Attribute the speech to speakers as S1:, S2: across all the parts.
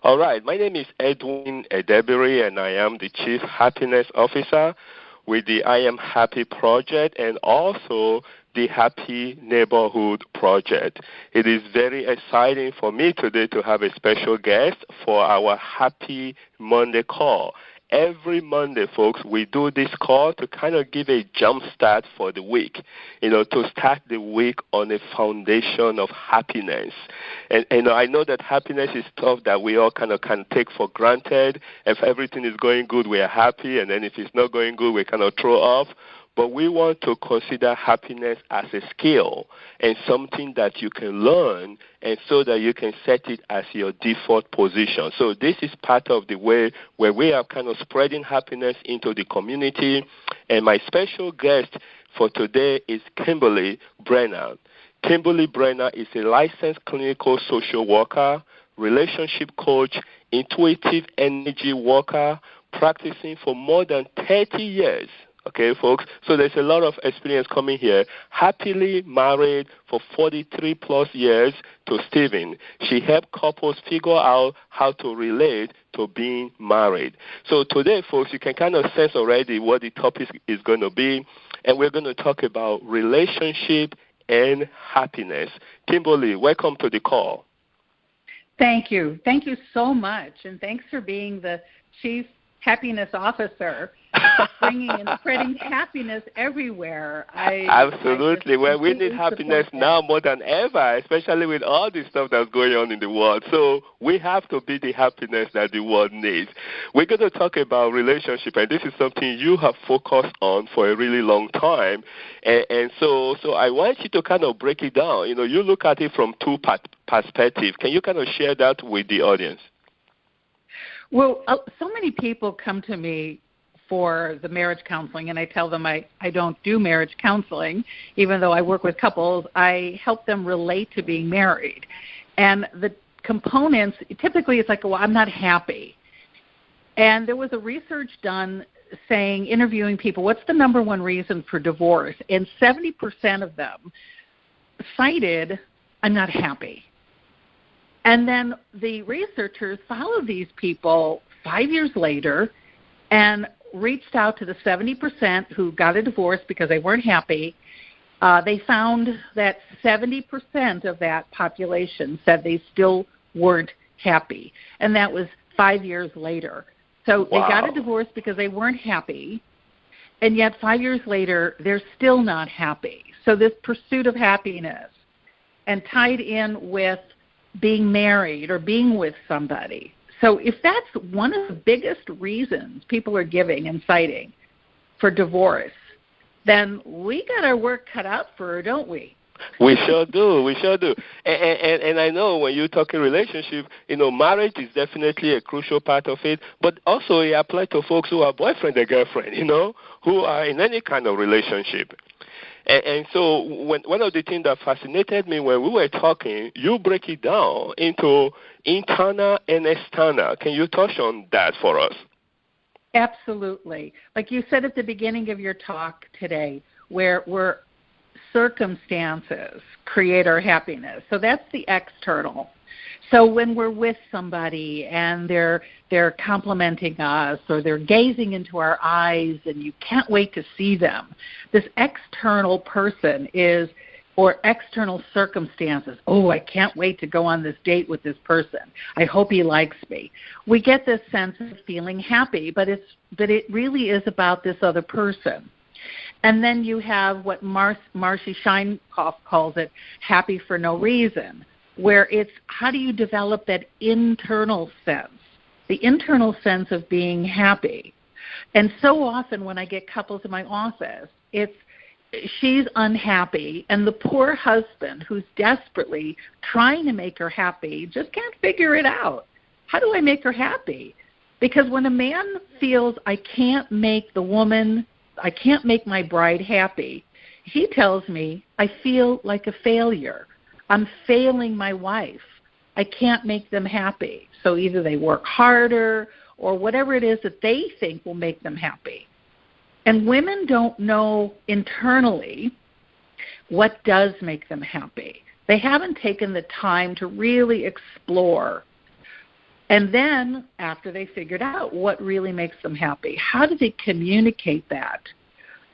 S1: All right, my name is Edwin Edebiri, and I am the Chief Happiness Officer with the I Am Happy Project and also the Happy Neighborhood Project. It is very exciting for me today to have a special guest for our Happy Monday call. Every Monday, folks, we do this call to kind of give a jump start for the week, to start the week on a foundation of happiness. And I know that happiness is stuff that we all kind of can take for granted. If everything is going good, we are happy, and then if it's not going good, we kind of throw off. But we want to consider happiness as a skill and something that you can learn, and so that you can set it as your default position. So this is part of the way where we are kind of spreading happiness into the community. And my special guest for today is Kimberly Brenner. Kimberly Brenner is a licensed clinical social worker, relationship coach, intuitive energy worker, practicing for more than 30 years. Okay, folks, so there's a lot of experience coming here. Happily married for 43-plus years to Stephen. She helped couples figure out how to relate to being married. So today, folks, you can kind of sense already what the topic is going to be, and we're going to talk about relationship and happiness. Kimberly, welcome to the call.
S2: Thank you. Thank you so much, and thanks for being the Chief Happiness Officer, bringing and spreading happiness everywhere.
S1: Absolutely. Well, we need happiness now more than ever, especially with all the stuff that's going on in the world. So we have to be the happiness that the world needs. We're going to talk about relationship, and this is something you have focused on for a really long time. And so I want you to kind of break it down. You look at it from two perspectives. Can you kind of share that with the audience?
S2: Well, so many people come to me for the marriage counseling, and I tell them I don't do marriage counseling. Even though I work with couples, I help them relate to being married. And the components, typically it's like, well, I'm not happy. And there was a research done saying, interviewing people, what's the number one reason for divorce? And 70% of them cited, I'm not happy. And then the researchers followed these people 5 years later and reached out to the 70% who got a divorce because they weren't happy. They found that 70% of that population said they still weren't happy, and that was 5 years later. So They got a divorce because they weren't happy, and yet 5 years later, they're still not happy. So this pursuit of happiness, and tied in with being married or being with somebody. So if that's one of the biggest reasons people are giving and citing for divorce, then we got our work cut out for her, don't we?
S1: We sure do. And I know when you're talking relationship, marriage is definitely a crucial part of it, but also it applies to folks who are boyfriend and girlfriend, who are in any kind of relationship. And so one of the things that fascinated me when we were talking, you break it down into internal and external. Can you touch on that for us?
S2: Absolutely. Like you said at the beginning of your talk today, where circumstances create our happiness. So that's the external. So when we're with somebody and they're complimenting us or they're gazing into our eyes and you can't wait to see them, this external person or external circumstances. Oh, I can't wait to go on this date with this person. I hope he likes me. We get this sense of feeling happy, but it really is about this other person. And then you have what Marcy Sheinhoff calls it, happy for no reason, where it's how do you develop that internal sense, the internal sense of being happy. And so often when I get couples in my office, she's unhappy, and the poor husband who's desperately trying to make her happy just can't figure it out. How do I make her happy? Because when a man feels I can't make my bride happy, he tells me I feel like a failure. I'm failing my wife. I can't make them happy. So either they work harder or whatever it is that they think will make them happy. And women don't know internally what does make them happy. They haven't taken the time to really explore And then after they figured out what really makes them happy, how do they communicate that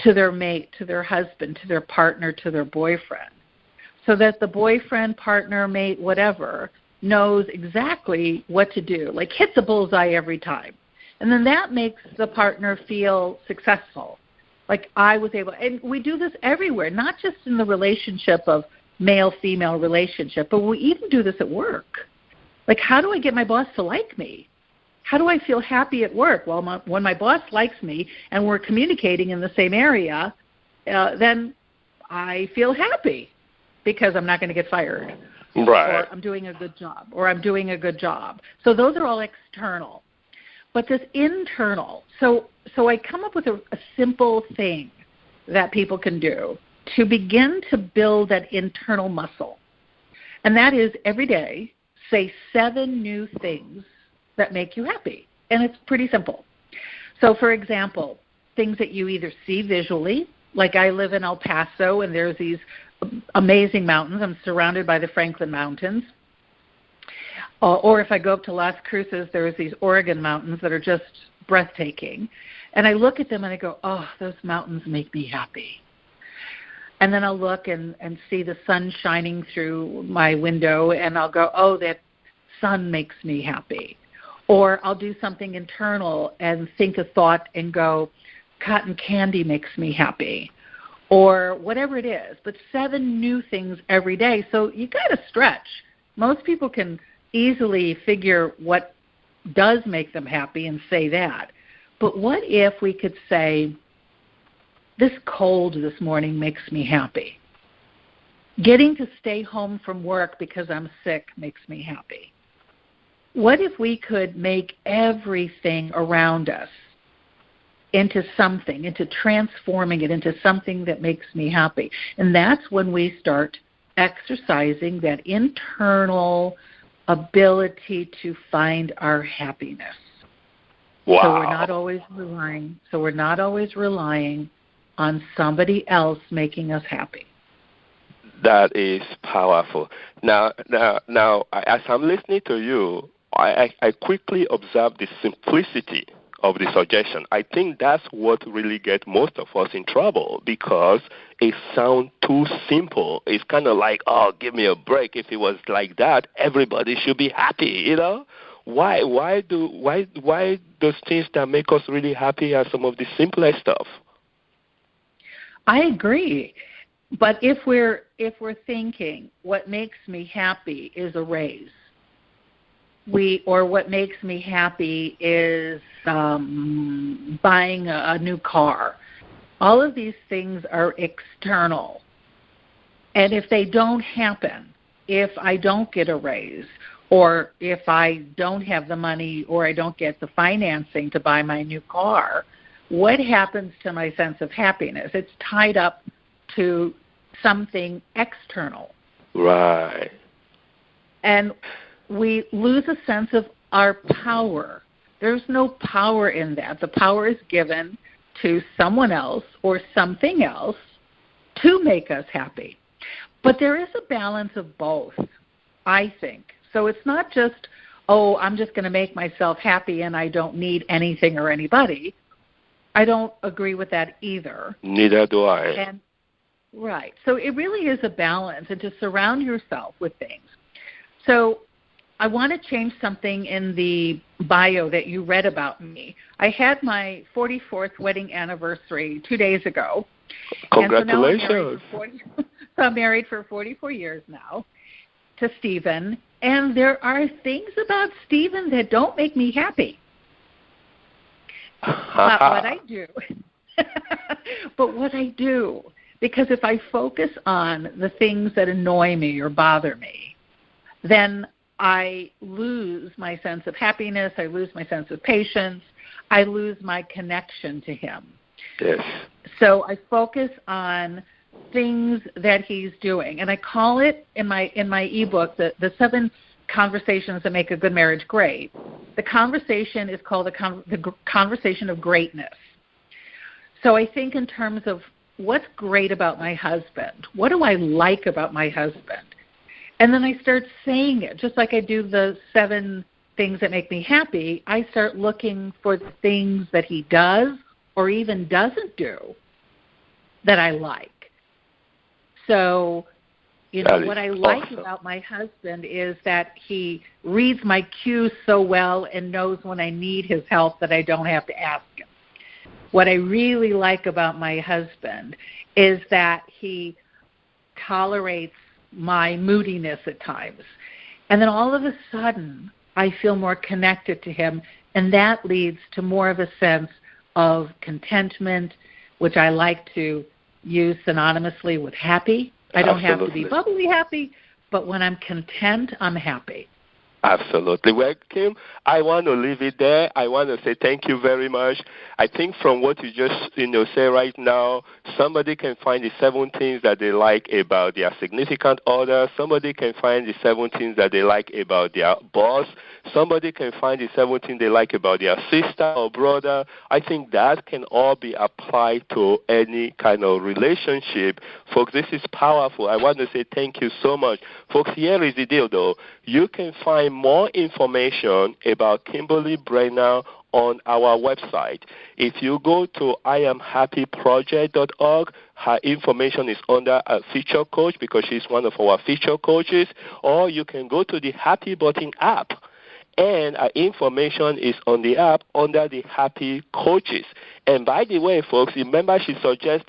S2: to their mate, to their husband, to their partner, to their boyfriend, so that the boyfriend, partner, mate, whatever, knows exactly what to do, like hit the bullseye every time. And then that makes the partner feel successful. Like I was able, and we do this everywhere, not just in the relationship of male-female relationship, but we even do this at work. Like, how do I get my boss to like me? How do I feel happy at work? Well, when my boss likes me and we're communicating in the same area, then I feel happy because I'm not going to get fired.
S1: Right.
S2: Or I'm doing a good job. So those are all external. But this internal, so I come up with a simple thing that people can do to begin to build that internal muscle. And that is every day, say 7 new things that make you happy. And it's pretty simple. So, for example, things that you either see visually, like I live in El Paso and there's these amazing mountains. I'm surrounded by the Franklin Mountains. Or if I go up to Las Cruces, there's these Oregon mountains that are just breathtaking. And I look at them and I go, oh, those mountains make me happy. And then I'll look and see the sun shining through my window, and I'll go, oh, that sun makes me happy. Or I'll do something internal and think a thought and go, cotton candy makes me happy. Or whatever it is. But 7 new things every day. So you got to stretch. Most people can easily figure what does make them happy and say that. But what if we could say, this cold this morning makes me happy. Getting to stay home from work because I'm sick makes me happy. What if we could make everything around us into something, into transforming it into something that makes me happy? And that's when we start exercising that internal ability to find our happiness.
S1: Wow.
S2: So we're not always relying on somebody else making us happy.
S1: That is powerful. Now, as I'm listening to you, I quickly observe the simplicity of the suggestion. I think that's what really gets most of us in trouble, because it sounds too simple. It's kind of like, oh, give me a break. If it was like that, everybody should be happy, you know? Why those things that make us really happy are some of the simplest stuff?
S2: I agree. But if we're thinking what makes me happy is a raise, or what makes me happy is buying a new car. All of these things are external. And if they don't happen, if I don't get a raise, or if I don't have the money, or I don't get the financing to buy my new car, what happens to my sense of happiness? It's tied up to something external.
S1: Right.
S2: And we lose a sense of our power. There's no power in that. The power is given to someone else or something else to make us happy. But there is a balance of both, I think. So it's not just, oh, I'm just going to make myself happy and I don't need anything or anybody. I don't agree with that either.
S1: Neither do I.
S2: Right. So it really is a balance, and to surround yourself with things. So I want to change something in the bio that you read about me. I had my 44th wedding anniversary 2 days ago.
S1: Congratulations.
S2: So I'm married for 44 years now to Stephen, and there are things about Stephen that don't make me happy. But what I do, because if I focus on the things that annoy me or bother me, then I lose my sense of happiness, I lose my sense of patience, I lose my connection to him.
S1: Yes.
S2: So I focus on things that he's doing, and I call it in my ebook the 7 conversations that make a good marriage great. The conversation is called the conversation of greatness. So I think in terms of what's great about my husband, what do I like about my husband, and then I start saying it, just like I do the 7 things that make me happy, I start looking for the things that he does or even doesn't do that I like. So, what I like about my husband is that he reads my cues so well and knows when I need his help that I don't have to ask him. What I really like about my husband is that he tolerates my moodiness at times. And then all of a sudden, I feel more connected to him, and that leads to more of a sense of contentment, which I like to use synonymously with happy. I don't have to be bubbly happy, but when I'm content, I'm happy.
S1: Absolutely. Well, Kim, I want to leave it there. I want to say thank you very much. I think from what you just say right now, somebody can find the 7 things that they like about their significant other. Somebody can find the 7 things that they like about their boss. Somebody can find the 7 things they like about their sister or brother. I think that can all be applied to any kind of relationship. Folks, this is powerful. I want to say thank you so much. Folks, here is the deal, though. You can find more information about Kimberly Brenner on our website. If you go to IamHappyProject.org, her information is under a feature coach because she's one of our feature coaches, or you can go to the Happy Button app, and our information is on the app under the Happy Coaches. And by the way, folks, remember she suggests,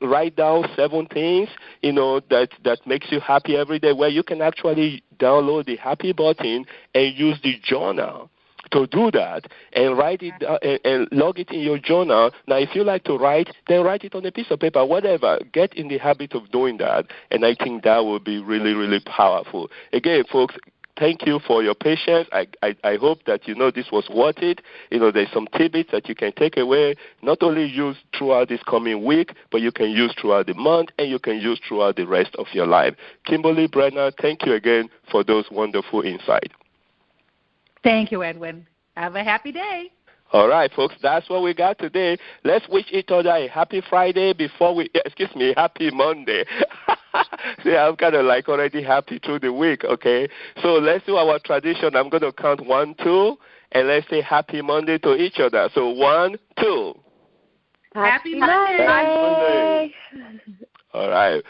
S1: write down 7 things, that makes you happy every day, where you can actually download the Happy Button and use the journal to do that and write it and log it in your journal. Now, if you like to write, then write it on a piece of paper, whatever. Get in the habit of doing that, and I think that will be really, really powerful. Again, folks, thank you for your patience. I hope that this was worth it. There's some tidbits that you can take away, not only use throughout this coming week, but you can use throughout the month, and you can use throughout the rest of your life. Kimberly Brenner, thank you again for those wonderful insights.
S2: Thank you, Edwin. Have a happy day.
S1: All right, folks, that's what we got today. Let's wish each other a happy Friday happy Monday. See, I'm kind of like already happy through the week, okay? So let's do our tradition. I'm going to count 1, 2, and let's say happy Monday to each other. So 1, 2.
S2: Happy Monday.
S1: All right.